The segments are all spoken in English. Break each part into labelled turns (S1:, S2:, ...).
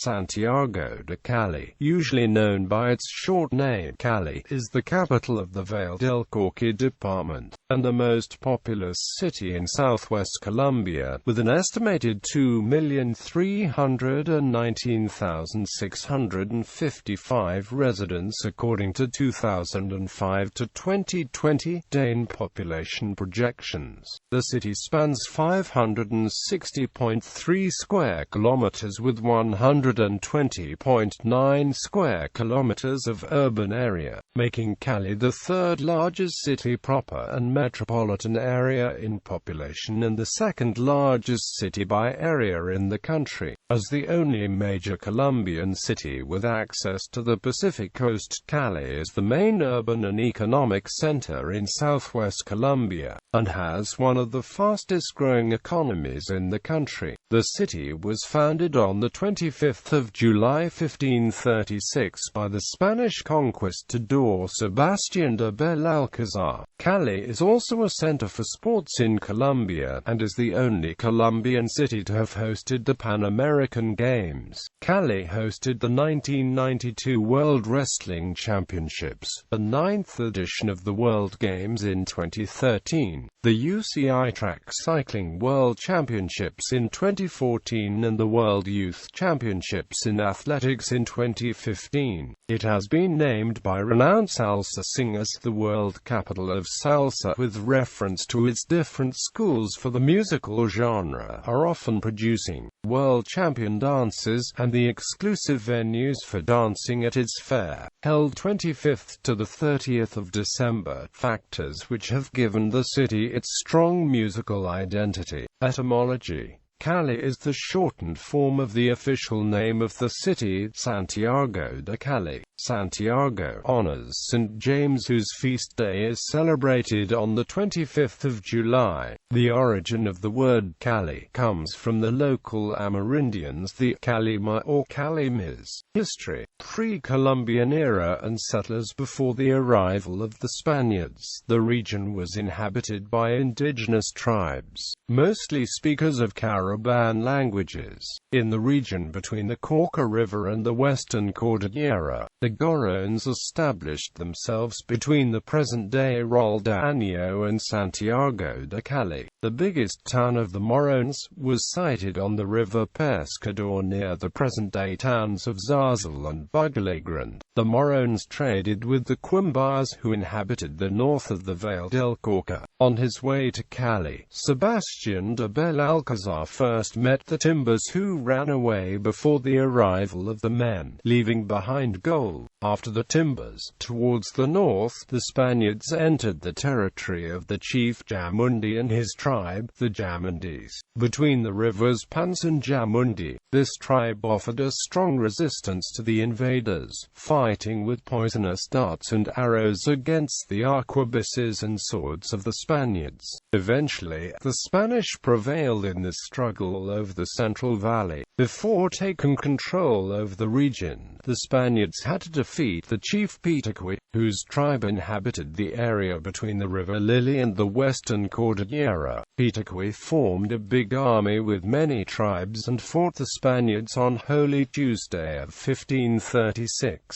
S1: Santiago de Cali, usually known by its short name Cali, is the capital of the Valle del Cauca department, and the most populous city in southwest Colombia, with an estimated 2,319,655 residents according to 2005 to 2020 DANE population projections. The city spans 560.3 square kilometers with 120.9 square kilometers of urban area, making Cali the third largest city proper and metropolitan area in population and the second largest city by area in the country. As the only major Colombian city with access to the Pacific coast, Cali is the main urban and economic center in southwest Colombia, and has one of the fastest growing economies in the country. The city was founded on the 25th of July 1536 by the Spanish conquistador Sebastián de Belalcázar. Cali is also a center for sports in Colombia, and is the only Colombian city to have hosted the Pan American Games. Cali hosted the 1992 World Wrestling Championships, the 9th edition of the World Games in 2013, the UCI Track Cycling World Championships in 2014 and the World Youth Championships in Athletics in 2015. It has been named by renowned salsa singers the world capital of salsa, with reference to its different schools for the musical genre are often producing world champion dancers, and the exclusive venues for dancing at its fair, held 25th to the 30th of December, factors which have given the city its strong musical identity. Etymology: Cali is the shortened form of the official name of the city, Santiago de Cali. Santiago honors St. James, whose feast day is celebrated on the 25th of July. The origin of the word Cali comes from the local Amerindians, the Calima or Calimis. History: pre-Columbian era and settlers before the arrival of the Spaniards. The region was inhabited by indigenous tribes, mostly speakers of Caraban languages. In the region between the Cauca River and the Western Cordillera, the Gorones established themselves between the present-day Roldanillo and Santiago de Cali. The biggest town of the Morones was sited on the river Pescador near the present-day towns of Zarzal and Bugalegrand. The Morones traded with the Quimbas, who inhabited the north of the Valle del Cauca. On his way to Cali, Sebastián de Belalcázar first met the Timbers, who ran away before the arrival of the men, leaving behind gold. After the Timbers, towards the north, the Spaniards entered the territory of the chief Jamundi and his tribe, the Jamundis. Between the rivers Pans and Jamundi, this tribe offered a strong resistance to the invaders, fighting with poisonous darts and arrows against the arquebuses and swords of the Spaniards. Eventually, the Spanish prevailed in this struggle over the Central Valley. Before taking control over the region, the Spaniards had to defeat the chief Pitaque, whose tribe inhabited the area between the River Lily and the Western Cordillera. Pitaque formed a big army with many tribes and fought the Spaniards on Holy Tuesday of 1536.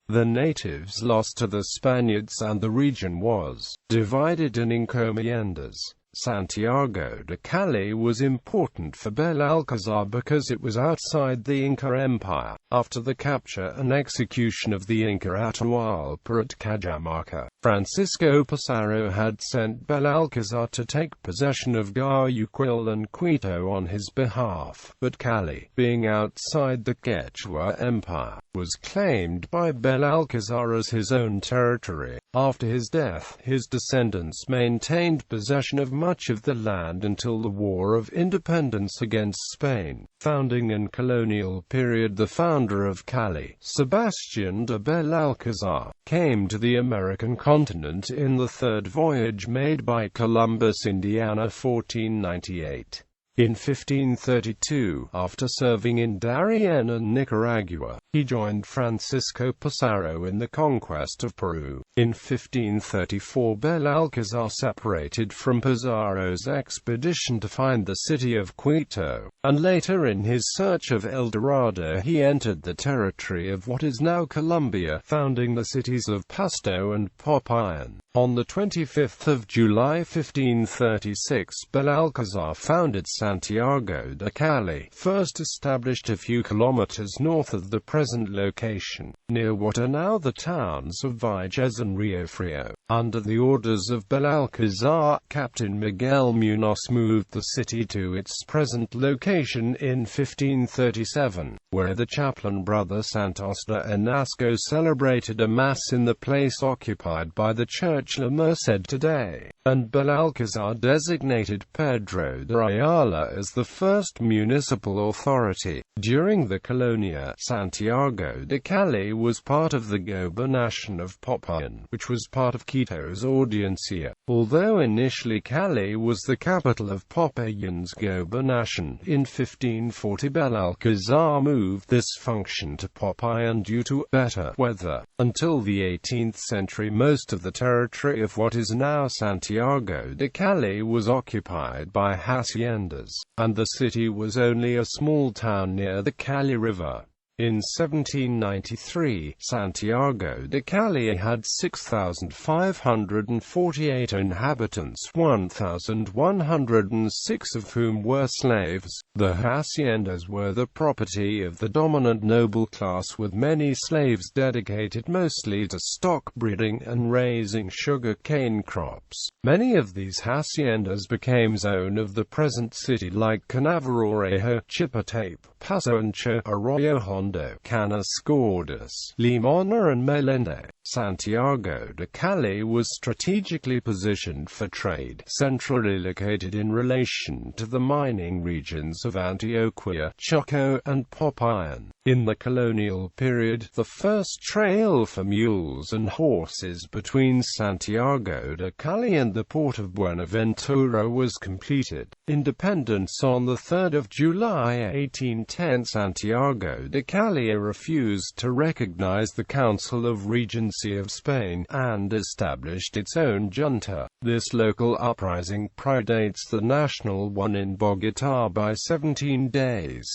S1: The natives lost to the Spaniards and the region was divided in encomiendas. Santiago de Cali was important for Belalcázar because it was outside the Inca Empire. After the capture and execution of the Inca Atahualpa at Cajamarca, Francisco Pizarro had sent Belalcázar to take possession of Guayaquil and Quito on his behalf, but Cali, being outside the Quechua Empire, was claimed by Belalcázar as his own territory. After his death, his descendants maintained possession of much of the land until the War of Independence against Spain. Founding and colonial period: the founder of Cali, Sebastián de Belalcázar, came to the American continent in the third voyage made by Columbus, Indiana, 1498. In 1532, after serving in Darien and Nicaragua, he joined Francisco Pizarro in the conquest of Peru. In 1534, Belalcázar separated from Pizarro's expedition to find the city of Quito, and later in his search of El Dorado he entered the territory of what is now Colombia, founding the cities of Pasto and Popayán. On the 25th of July 1536, Belalcázar founded Santiago de Cali, first established a few kilometers north of the present location, near what are now the towns of Valles and Rio Frio. Under the orders of Belalcázar, Captain Miguel Munoz moved the city to its present location in 1537, where the chaplain Brother Santos de Enasco celebrated a mass in the place occupied by the Church La Merced today, and Belalcázar designated Pedro de Ayala as the first municipal authority. During the Colonia, Santiago de Cali was part of the gobernación of Popayán, which was part of Quito's Audiencia. Although initially Cali was the capital of Popayán's gobernación, in 1540 Belalcázar moved this function to Popayán due to better weather. Until the 18th century, most of the territory of what is now Santiago de Cali was occupied by haciendas, and the city was only a small town near the Cali River. In 1793, Santiago de Cali had 6,548 inhabitants, 1,106 of whom were slaves. The haciendas were the property of the dominant noble class, with many slaves dedicated mostly to stock breeding and raising sugar cane crops. Many of these haciendas became zone of the present city, like Canavarorejo, Chipotape, Paso Ancho, Arroyo Hondo, Canas Gordas, Limona and Melende. Santiago de Cali was strategically positioned for trade, centrally located in relation to the mining regions of Antioquia, Choco, and Popayán. In the colonial period, the first trail for mules and horses between Santiago de Cali and the port of Buenaventura was completed. Independence on 3 July 1810. Santiago de Cali refused to recognize the Council of Regency of Spain, and established its own junta. This local uprising predates the national one in Bogotá by 17 days.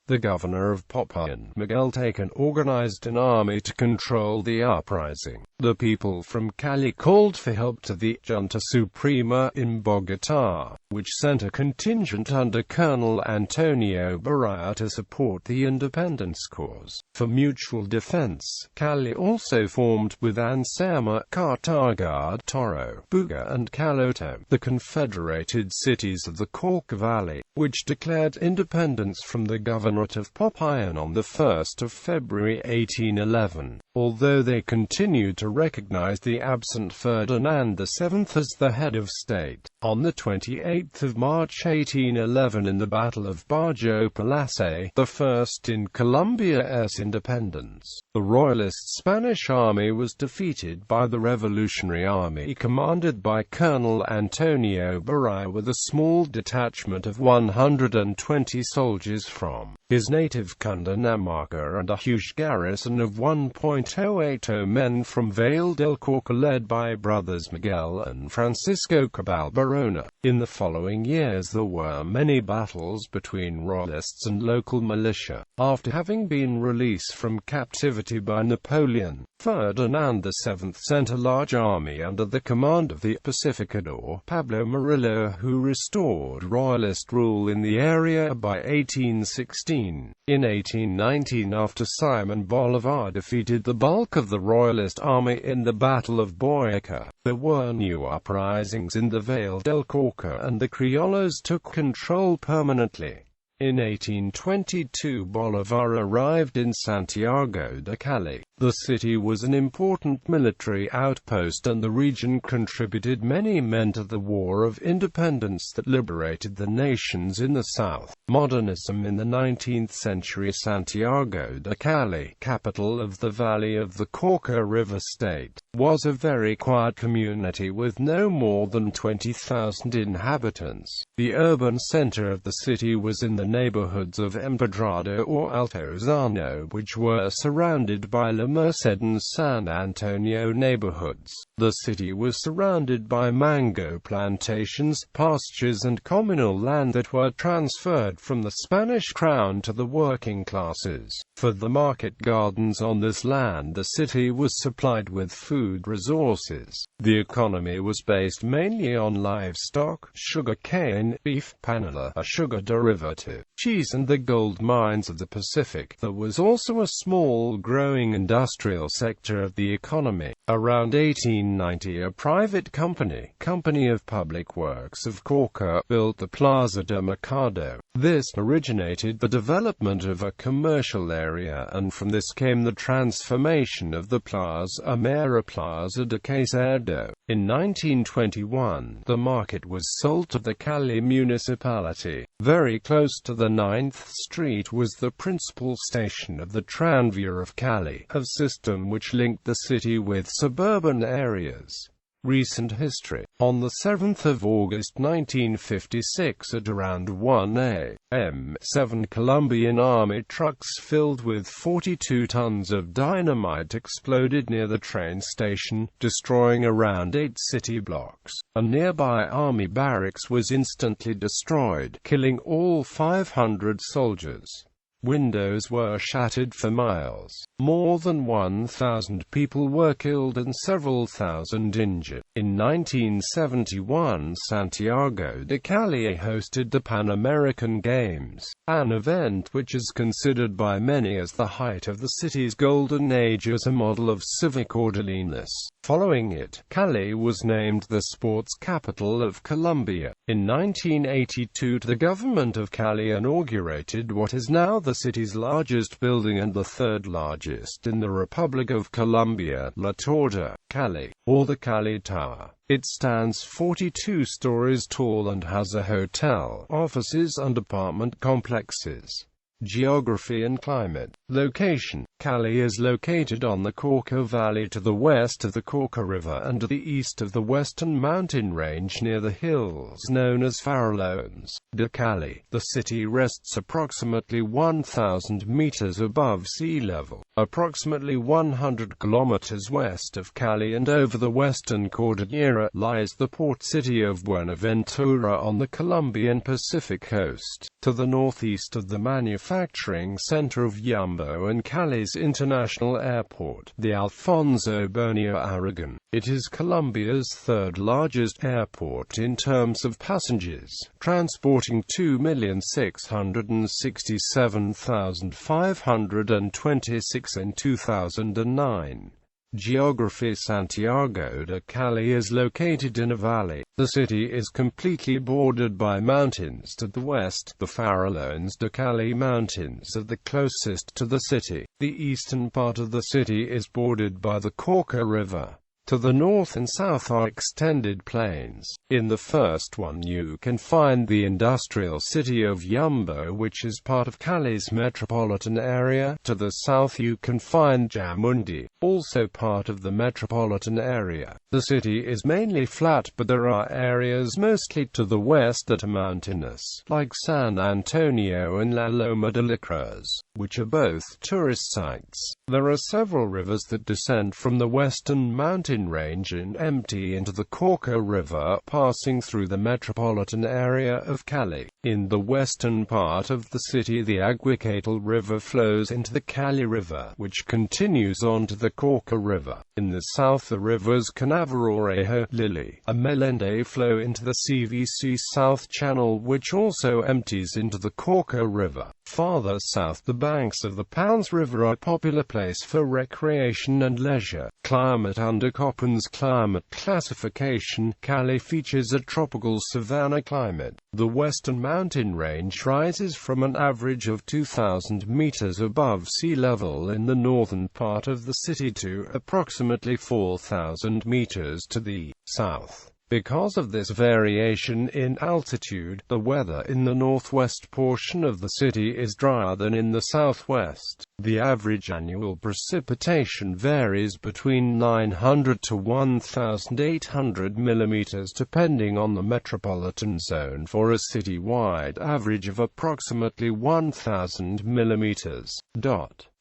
S1: The governor of Popayán, Miguel Taken, organized an army to control the uprising. The people from Cali called for help to the Junta Suprema in Bogotá, which sent a contingent under Colonel Antonio Baraya to support the independence cause. For mutual defense, Cali also formed with Anserma, Cartagena, Toro, Buga and Caloto, the confederated cities of the Cauca Valley, which declared independence from the governorate of Popayán on 1 February 1811, although they continued to recognize the absent Ferdinand VII as the head of state. On 28 March 1811, in the Battle of Barrio Palace, the first in Colombia's independence, the royalist Spanish army was defeated by the Revolutionary Army commanded by Colonel Antonio Baraya, with a small detachment of 120 soldiers from his native Cundinamarca and a huge garrison of 1.080 men from Valle del Cauca, led by brothers Miguel and Francisco Cabal Barona. In the following years there were many battles between royalists and local militia. After having been released from captivity by Napoleon, Ferdinand VII sent a large army under the command of the pacificador Pablo Murillo, who restored royalist rule in the area by 1816. In 1819, after Simon Bolivar defeated the bulk of the royalist army in the Battle of Boyaca, there were new uprisings in the Valle del Cauca, and the Criollos took control permanently. In 1822, Bolivar arrived in Santiago de Cali. The city was an important military outpost, and the region contributed many men to the War of Independence that liberated the nations in the south. Modernism in the 19th century. Santiago de Cali, capital of the Valley of the Cauca River State, was a very quiet community with no more than 20,000 inhabitants. The urban center of the city was in the neighborhoods of Empedrado or Altozano, which were surrounded by La Merced and San Antonio neighborhoods. The city was surrounded by mango plantations, pastures and communal land that were transferred from the Spanish crown to the working classes. For the market gardens on this land, the city was supplied with food resources. The economy was based mainly on livestock, sugar cane, beef, panela, a sugar derivative, cheese and the gold mines of the Pacific. There was also a small growing industrial sector of the economy. Around 1890, a private company of Public Works of Cauca, built the Plaza de Mercado. This originated the development of a commercial area, and from this came the transformation of the Plaza Mera Plaza de Quesada. In 1921, the market was sold to the Cali municipality. Very close to the 9th Street was the principal station of the Tranvía of Cali, a system which linked the city with suburban areas. Recent history. On the 7th of August 1956 at around 1 a.m., 7 Colombian army trucks filled with 42 tons of dynamite exploded near the train station, destroying around 8 city blocks. A nearby army barracks was instantly destroyed, killing all 500 soldiers. Windows were shattered for miles. More than 1,000 people were killed and several thousand injured. In 1971, Santiago de Cali hosted the Pan American Games, an event which is considered by many as the height of the city's golden age as a model of civic orderliness. Following it, Cali was named the sports capital of Colombia. In 1982, the government of Cali inaugurated what is now the city's largest building and the third largest in the Republic of Colombia, La Torre, Cali, or the Cali Tower. It stands 42 stories tall and has a hotel, offices and apartment complexes. Geography and climate. Location. Cali is located on the Cauca Valley to the west of the Cauca River and to the east of the western mountain range near the hills known as Farallones de Cali. The city rests approximately 1,000 meters above sea level, approximately 100 kilometers west of Cali, and over the western Cordillera lies the port city of Buenaventura on the Colombian Pacific coast. To the northeast of the manufacturing center of Yumbo and Cali's international airport, the Alfonso Bonilla Aragon. It is Colombia's third largest airport in terms of passengers, transporting 2,667,526 in 2009. Geography. Santiago de Cali is located in a valley. The city is completely bordered by mountains to the west. The Farallones de Cali Mountains are the closest to the city. The eastern part of the city is bordered by the Cauca River. To the north and south are extended plains. In the first one you can find the industrial city of Yumbo, which is part of Cali's metropolitan area. To the south you can find Jamundi, also part of the metropolitan area. The city is mainly flat, but there are areas mostly to the west that are mountainous, like San Antonio and La Loma de la Cruz, which are both tourist sites. There are several rivers that descend from the western mountain range and empty into the Cauca River, passing through the metropolitan area of Cali. In the western part of the city, the Aguacatl River flows into the Cali River, which continues on to the Cauca River. In the south, the rivers Canavarorejo, Lili, and Melende flow into the CVC South Channel, which also empties into the Cauca River. Farther south, the banks of the Pans River are a popular place for recreation and leisure. Climate. Under Köppen's climate classification, Cali features a tropical savanna climate. The western mountain range rises from an average of 2,000 meters above sea level in the northern part of the city to approximately 4,000 meters to the south. Because of this variation in altitude, the weather in the northwest portion of the city is drier than in the southwest. The average annual precipitation varies between 900 to 1,800 millimeters depending on the metropolitan zone, for a city-wide average of approximately 1,000 millimeters.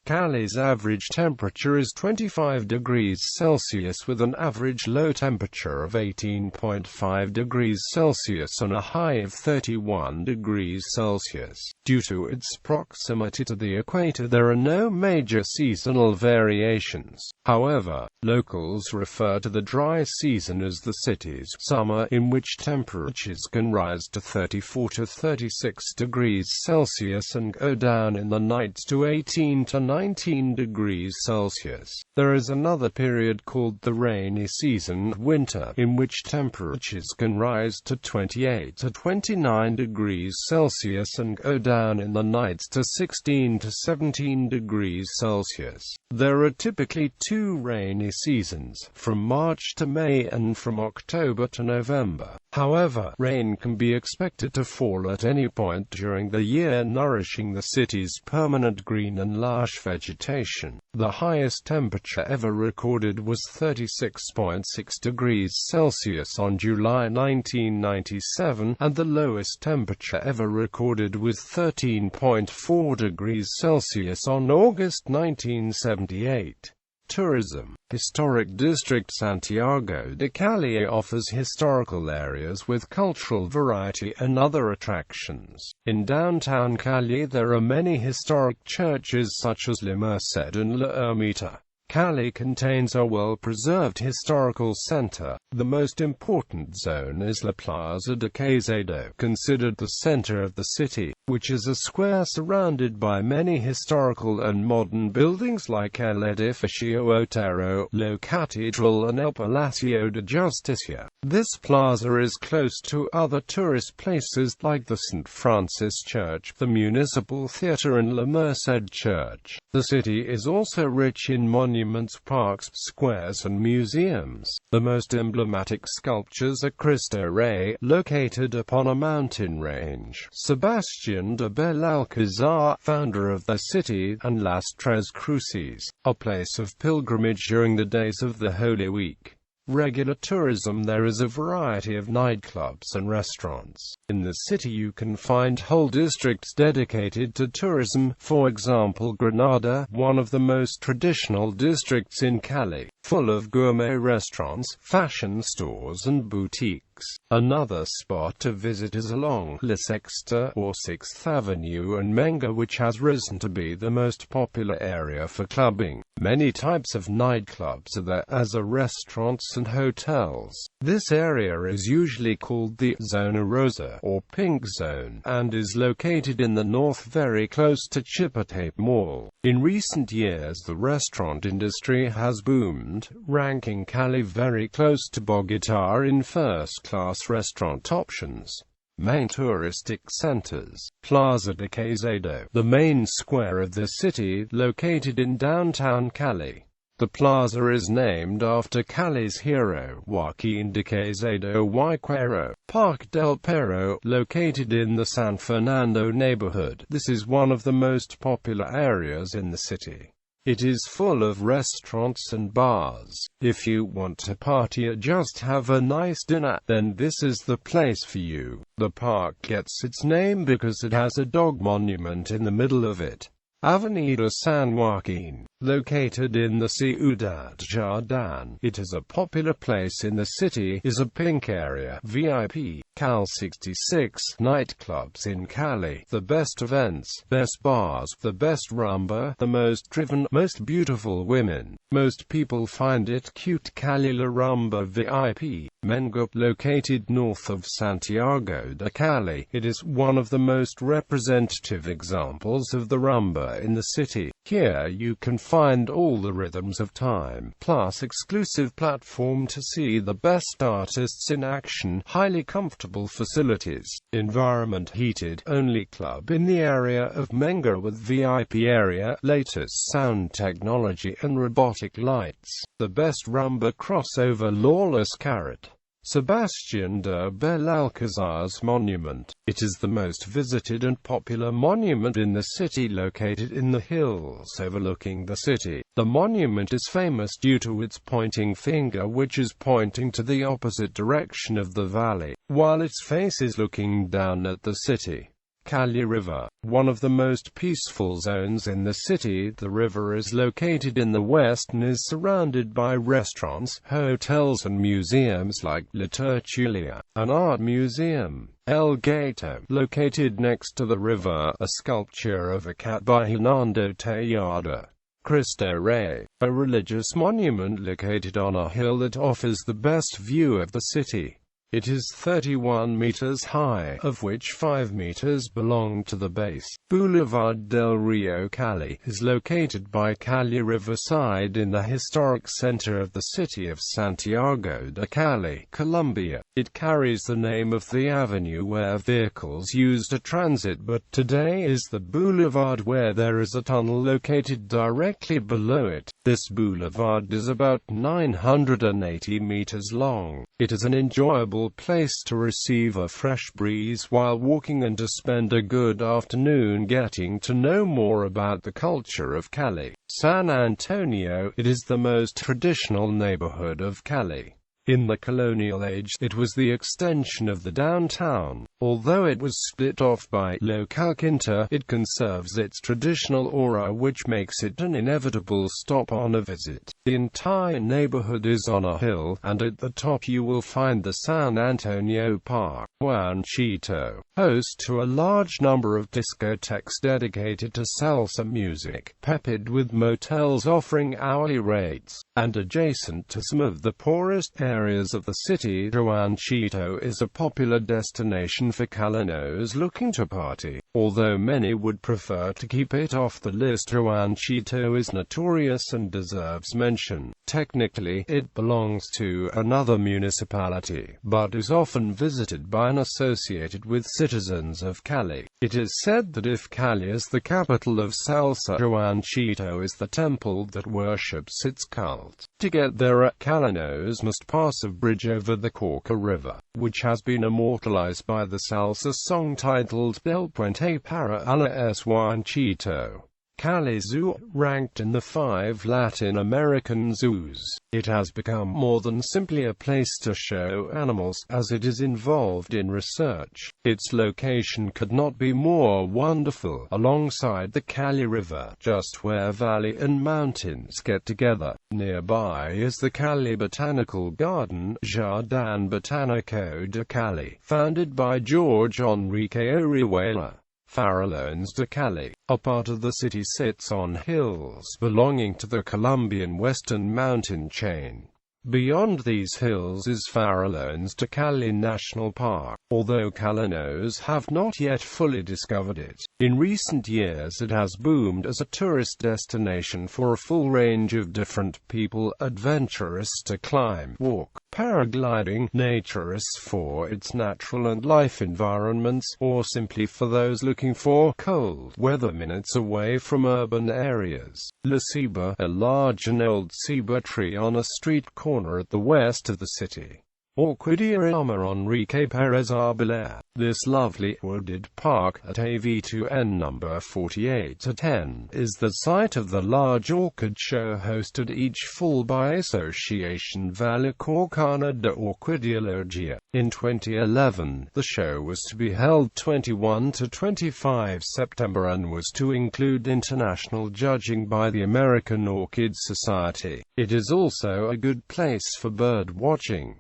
S1: Cali's average temperature is 25 degrees Celsius with an average low temperature of 18.5 degrees Celsius and a high of 31 degrees Celsius. Due to its proximity to the equator, there are no major seasonal variations. However, locals refer to the dry season as the city's summer, in which temperatures can rise to 34 to 36 degrees Celsius and go down in the nights to 18 to 19 degrees Celsius. There is another period called the rainy season, winter, in which temperatures can rise to 28 to 29 degrees Celsius and go down in the nights to 16 to 17 degrees Celsius. There are typically two rainy seasons, from March to May and from October to November. However, rain can be expected to fall at any point during the year, nourishing the city's permanent green and lush vegetation. The highest temperature ever recorded was 36.6 degrees Celsius on July 1997, and the lowest temperature ever recorded was 13.4 degrees Celsius on August 1978. Tourism. Historic district Santiago de Cali offers historical areas with cultural variety and other attractions. In downtown Cali there are many historic churches such as La Merced and La Ermita. Cali contains a well-preserved historical center. The most important zone is La Plaza de Quesada, considered the center of the city, which is a square surrounded by many historical and modern buildings like El Edificio Otero, La Catedral and El Palacio de Justicia. This plaza is close to other tourist places like the St. Francis Church, the Municipal Theater and La Merced Church. The city is also rich in monuments, parks, squares and museums. The most emblematic sculptures are Cristo Rey, located upon a mountain range, Sebastián de Belalcázar, founder of the city, and Las Tres Cruces, a place of pilgrimage during the days of the Holy Week. Regular tourism. There is a variety of nightclubs and restaurants. In the city you can find whole districts dedicated to tourism, for example Granada, one of the most traditional districts in Cali, full of gourmet restaurants, fashion stores and boutiques. Another spot to visit is along La Sexta, or 6th Avenue and Menga, which has risen to be the most popular area for clubbing. Many types of nightclubs are there, as are restaurants and hotels. This area is usually called the Zona Rosa, or Pink Zone, and is located in the north very close to Chipotle Mall. In recent years the restaurant industry has boomed, ranking Cali very close to Bogotá in first-class restaurant options. Main touristic centers. Plaza de Quesada, the main square of the city, located in downtown Cali. The plaza is named after Cali's hero, Joaquín de Quesada Huayquero. Parque del Perro, located in the San Fernando neighborhood. This is one of the most popular areas in the city. It is full of restaurants and bars. If you want to party or just have a nice dinner, then this is the place for you. The park gets its name because it has a dog monument in the middle of it. Avenida San Joaquin, located in the Ciudad Jardín. It is a popular place in the city, is a pink area, VIP, Cal 66, nightclubs in Cali, the best events, best bars, the best rumba, the most driven, most beautiful women. Most people find it cute. Cali La Rumba VIP, Menga, located north of Santiago de Cali. It is one of the most representative examples of the rumba in the city. Here you can find all the rhythms of time, plus exclusive platform to see the best artists in action, highly comfortable facilities, environment heated, only club in the area of Menga with VIP area, latest sound technology and robotic lights, the best rumba crossover Lawless Carrot. Sebastián de Belalcázar's monument. It is the most visited and popular monument in the city, located in the hills overlooking the city. The monument is famous due to its pointing finger, which is pointing to the opposite direction of the valley, while its face is looking down at the city. Cali River, one of the most peaceful zones in the city. The river is located in the west and is surrounded by restaurants, hotels and museums like La Tertulia, an art museum. El Gato, located next to the river, a sculpture of a cat by Hernando Tejada. Cristo Rey, a religious monument located on a hill that offers the best view of the city. It is 31 meters high, of which 5 meters belong to the base. Boulevard del Rio Cali is located by Cali Riverside in the historic center of the city of Santiago de Cali, Colombia. It carries the name of the avenue where vehicles used to transit, but today is the boulevard where there is a tunnel located directly below it. This boulevard is about 980 meters long. It is an enjoyable place to receive a fresh breeze while walking and to spend a good afternoon getting to know more about the culture of Cali. San Antonio, it is the most traditional neighborhood of Cali. In the colonial age, it was the extension of the downtown. Although it was split off by local Quinta, it conserves its traditional aura, which makes it an inevitable stop on a visit. The entire neighborhood is on a hill, and at the top you will find the San Antonio Park, Juancito, host to a large number of discotheques dedicated to salsa music, peppered with motels offering hourly rates, and adjacent to some of the poorest areas of the city. Juancito is a popular destination for Calinos looking to party. Although many would prefer to keep it off the list, Juancito is notorious and deserves mention. Technically, it belongs to another municipality, but is often visited by and associated with citizens of Cali. It is said that if Cali is the capital of salsa, Juancito is the temple that worships its cult. To get there, Calinos must pass a bridge over the Cauca River, which has been immortalized by the salsa song titled El Puente para el Juancito. Cali Zoo, ranked in the 5 Latin American zoos. It has become more than simply a place to show animals, as it is involved in research. Its location could not be more wonderful, alongside the Cali River, just where valley and mountains get together. Nearby is the Cali Botanical Garden, Jardin Botanico de Cali, founded by Jorge Enrique Orihuela. Farallones de Cali, a part of the city, sits on hills belonging to the Colombian western mountain chain. Beyond these hills is Farallones de Cali National Park, although Calinos have not yet fully discovered it. In recent years it has boomed as a tourist destination for a full range of different people, adventurous to climb, walk, paragliding, naturists for its natural and life environments, or simply for those looking for cold weather minutes away from urban areas. La Ceiba, a large and old ceiba tree on a street corner at the west of the city. Orquídea Llama Enrique Pérez Arbeláez. This lovely wooded park at AV2N number 48-10 is the site of the large orchid show hosted each fall by Asociación Vallecaucana de Orquídeología. In 2011, the show was to be held 21 to 25 September and was to include international judging by the American Orchid Society. It is also a good place for bird watching.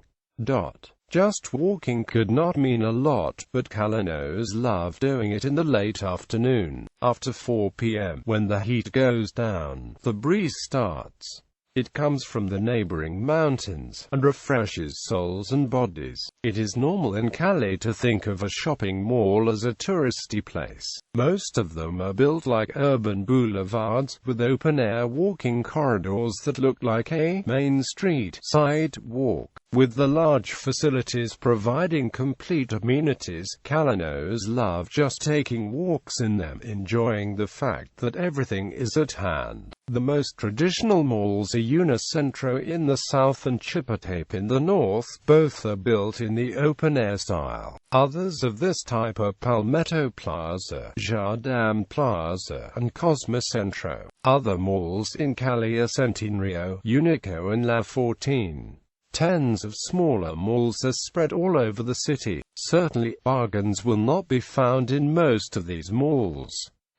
S1: Just walking could not mean a lot, but Calinos love doing it in the late afternoon. After 4 p.m., when the heat goes down, the breeze starts. It comes from the neighboring mountains, and refreshes souls and bodies. It is normal in Cali to think of a shopping mall as a touristy place. Most of them are built like urban boulevards, with open-air walking corridors that look like a main street sidewalk. With the large facilities providing complete amenities, Calinos love just taking walks in them, enjoying the fact that everything is at hand. The most traditional malls are Unicentro in the south and Chipotape in the north. Both are built in the open-air style. Others of this type are Palmetto Plaza, Jardin Plaza, and Cosmocentro. Other malls in Cali are Centenario, Unico and La 14. Tens of smaller malls are spread all over the city. Certainly, bargains will not be found in most of these malls.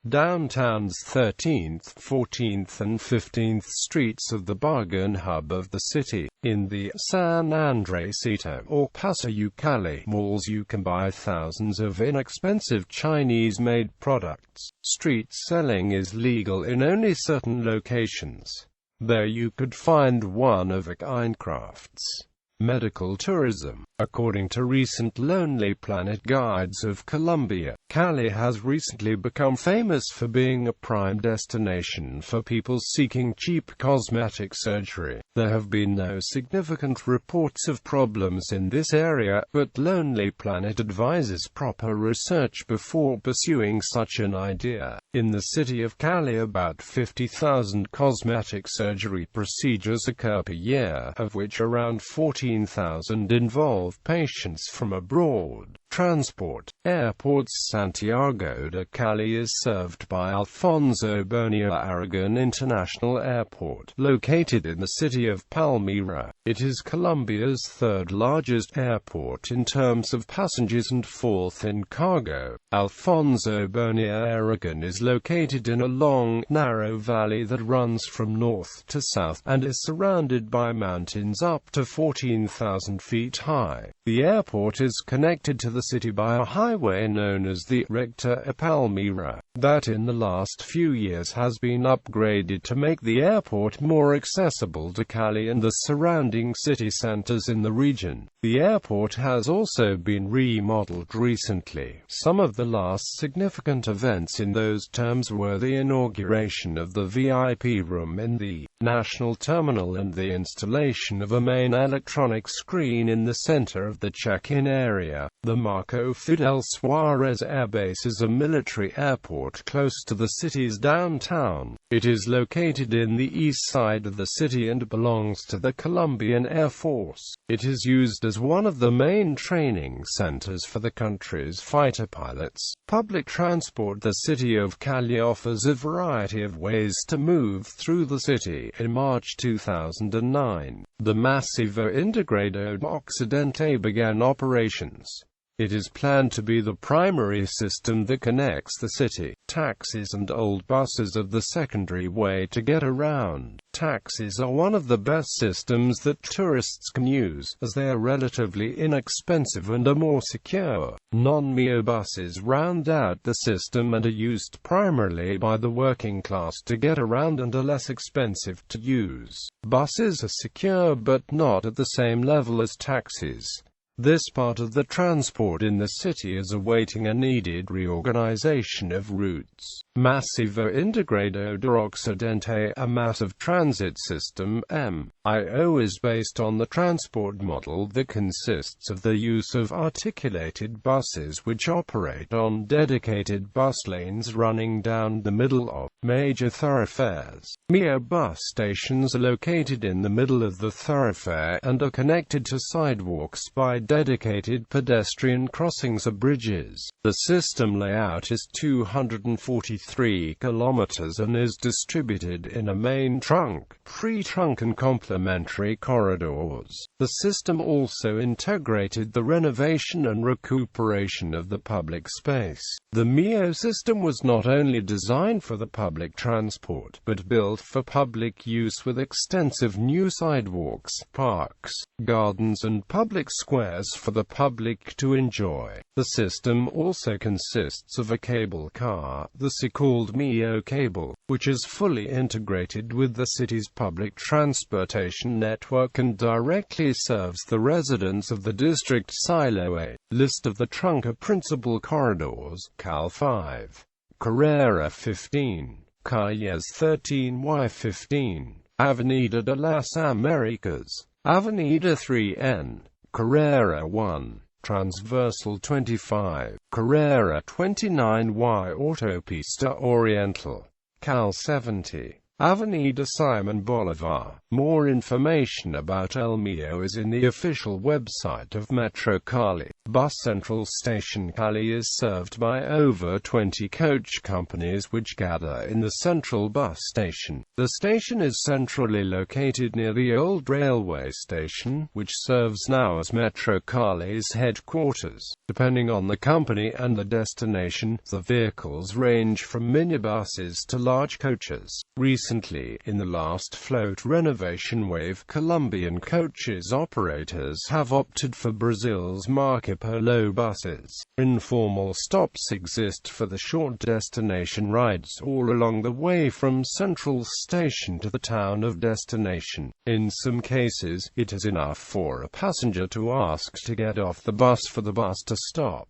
S1: Downtown's 13th, 14th and 15th streets are the bargain hub of the city. In the San Andresito or Paseo Cali malls you can buy thousands of inexpensive Chinese-made products. Street selling is legal in only certain locations. There you could find one-of-a-kind crafts. Medical tourism. According to recent Lonely Planet guides of Colombia, Cali has recently become famous for being a prime destination for people seeking cheap cosmetic surgery. There have been no significant reports of problems in this area, but Lonely Planet advises proper research before pursuing such an idea. In the city of Cali, about 50,000 cosmetic surgery procedures occur per year, of which around 14,000 involve patients from abroad. Transport. Airports. Santiago de Cali is served by Alfonso Bonilla Aragon International Airport, located in the city of Palmira. It is Colombia's third largest airport in terms of passengers and fourth in cargo. Alfonso Bonilla Aragon is located in a long, narrow valley that runs from north to south, and is surrounded by mountains up to 14,000 feet high. The airport is connected to the city by a highway known as the Recta a Palmira, that in the last few years has been upgraded to make the airport more accessible to Cali and the surrounding city centers in the region. The airport has also been remodeled recently. Some of the last significant events in those terms were the inauguration of the VIP room in the National Terminal and the installation of a main electronic screen in the center of the check-in area. The Marco Fidel Suarez Air Base is a military airport close to the city's downtown. It is located in the east side of the city and belongs to the Colombian Air Force. It is used as one of the main training centers for the country's fighter pilots. Public transport. The city of Cali offers a variety of ways to move through the city. In March 2009, the Masivo Integrado Occidente began operations. It is planned to be the primary system that connects the city. Taxis and old buses are the secondary way to get around. Taxis are one of the best systems that tourists can use, as they are relatively inexpensive and are more secure. Non-Mio buses round out the system and are used primarily by the working class to get around and are less expensive to use. Buses are secure but not at the same level as taxis. This part of the transport in the city is awaiting a needed reorganization of routes. Masivo Integrado de Occidente, a massive transit system, MIO, is based on the transport model that consists of the use of articulated buses which operate on dedicated bus lanes running down the middle of major thoroughfares. MIO bus stations are located in the middle of the thoroughfare and are connected to sidewalks by dedicated pedestrian crossings or bridges. The system layout is 243 kilometers and is distributed in a main trunk, pre-trunk and complementary corridors. The system also integrated the renovation and recuperation of the public space. The MIO system was not only designed for the public transport, but built for public use with extensive new sidewalks, parks, gardens and public squares for the public to enjoy. The system also consists of a cable car, the so-called MIO cable, which is fully integrated with the city's public transportation network and directly serves the residents of the district. Siloe. List of the Trunca principal corridors: Cal 5, Carrera 15, Calles 13y 15, Avenida de las Americas, Avenida 3N, Carrera 1, Transversal 25, Carrera 29Y, Autopista Oriental, Cal 70. Avenida Simon Bolivar. More information about El Mio is in the official website of Metro Cali. Bus Central Station Cali is served by over 20 coach companies which gather in the central bus station. The station is centrally located near the old railway station, which serves now as Metro Cali's headquarters. Depending on the company and the destination, the vehicles range from minibuses to large coaches. Recently, in the last float renovation wave, Colombian coaches operators have opted for Brazil's Marco Polo buses. Informal stops exist for the short destination rides all along the way from Central Station to the town of destination. In some cases, it is enough for a passenger to ask to get off the bus for the bus to stop.